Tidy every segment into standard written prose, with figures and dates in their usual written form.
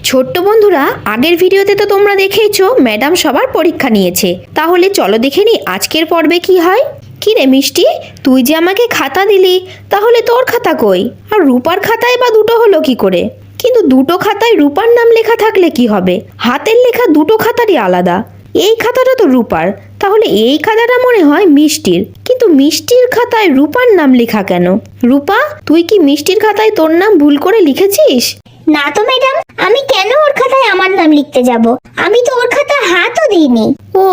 ছোট্ট বন্ধুরা, আগের ভিডিওতে তো তোমরা দেখেইছো ম্যাডাম সবার পরীক্ষা নিয়েছে। তাহলে চলো দেখে নি আজকের পর্বে কি হয়। কি রে মিষ্টি, তুই যে আমাকে খাতা দিলি, তাহলে তোর খাতা কই? আর রূপার খাতায় বা দুটো হলো কি করে? কিন্তু দুটো খাতায় রূপার নাম লেখা থাকলে কি হবে? হাতের লেখা দুটো খাতারই আলাদা। এই খাতাটা তো রূপার, তাহলে এই খাতাটা মনে হয় মিষ্টির। কিন্তু মিষ্টির খাতায় রূপার নাম লেখা কেন? রূপা, তুই কি মিষ্টির খাতায় তোর নাম ভুল করে লিখেছিস? না তো ম্যাডাম, আমি কেন ওর খাতায় আমার নাম লিখতে যাব? আমি তো ওর খাতা হাতও দিইনি। ও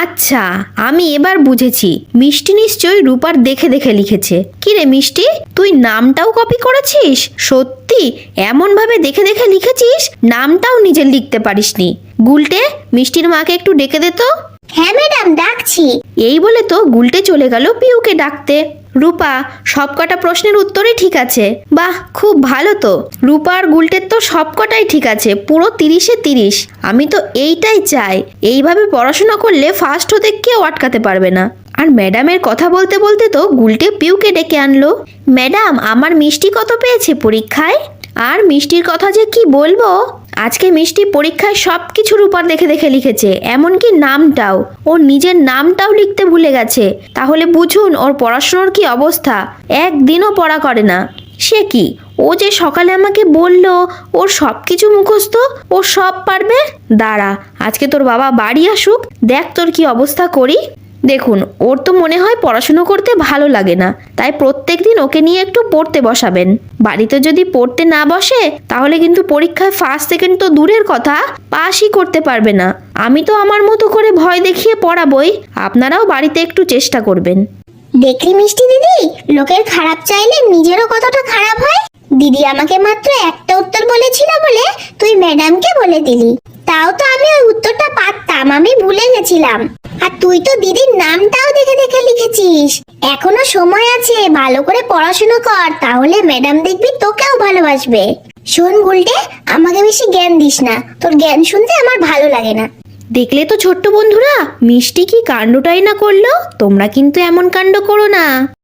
আচ্ছা, আমি এবার বুঝেছি। মিষ্টি নিশ্চয়ই রূপার দেখে দেখে লিখেছে। কি রে মিষ্টি, তুই নামটাও কপি করেছিস? সত্যি এমন ভাবে দেখে দেখে লিখেছিস, নামটাও নিজে লিখতে পারিসনি। গুলটে, মিষ্টির মাকে একটু ডেকে দে তো। হ্যাঁ ম্যাডাম, ডাকছি। এই বলে তো গুলটে চলে গেল পিউকে ডাকতে। রূপা, সবকটা প্রশ্নের উত্তরই ঠিক আছে। বাহ, খুব ভালো তো। রূপা আর গুলটের তো সবকটাই ঠিক আছে, পুরো 30-এ 30। আমি তো এইটাই চাই। এইভাবে পড়াশোনা করলে ফার্স্ট হতে কেউ আটকাতে পারবে না। আর ম্যাডামের কথা বলতে বলতে তো গুলটে পিউকে ডেকে আনলো। ম্যাডাম, আমার মিষ্টি কত পেয়েছে পরীক্ষায়? আর মিষ্টির কথা যে কি বলবো, আজকে মিষ্টি পরীক্ষায় সব কিছু রূপার দেখে দেখে লিখেছে, এমনকি নামটাও। ওর নিজের নামটাও লিখতে ভুলে গেছে। তাহলে বুঝুন ওর পড়াশোনার কি অবস্থা। একদিনও পড়া করে না। সে কি, ও যে সকালে আমাকে বলল ওর সব কিছু মুখস্থ, ও সব পারবে। দাঁড়া, আজকে তোর বাবা বাড়ি আসুক, দেখ তোর কি অবস্থা করি। দেখুন, ওর তো মনে হয় পড়াশুনো করতে ভালো লাগে না, তাই প্রত্যেকদিন ওকে নিয়ে একটু পড়তে বসাবেন। বাড়িতে যদি পড়তে না বসে, তাহলে কিন্তু পরীক্ষায় ফার্স্ট সেকেন্ড তো দূরের কথা, পাসই করতে পারবে না। আমি তো আমার মতো করে ভয় দেখিয়ে পড়াবই, আপনারাও বাড়িতে একটু চেষ্টা করবেন। দেখলি মিষ্টি দিদি, লোকের খারাপ চাইলে নিজেরও কতটা খারাপ হয়। দিদি আমাকে মাত্র একটা উত্তর বলেছিল বলে তুই ম্যাডামকে বলে দিলি। তাও তো আমি ওই উত্তরটা পারতাম, আমি ভুলে গেছিলাম। আর তুই তো দিদির নামটাও দেখে দেখে লিখেছিস। এখনো সময় আছে, ভালো করে পড়াশোনা কর, তাহলে ম্যাডাম দেখবি তোকেও ভালোবাসবে। শোন গুলটে, আমাকে বেশি জ্ঞান দিস না, তোর জ্ঞান শুনতে আমার ভালো লাগে না। দেখলে তো ছোট্ট বন্ধুরা, মিষ্টি কি কাণ্ডটাই না করলো। তোমরা কিন্তু এমন কাণ্ড করো না।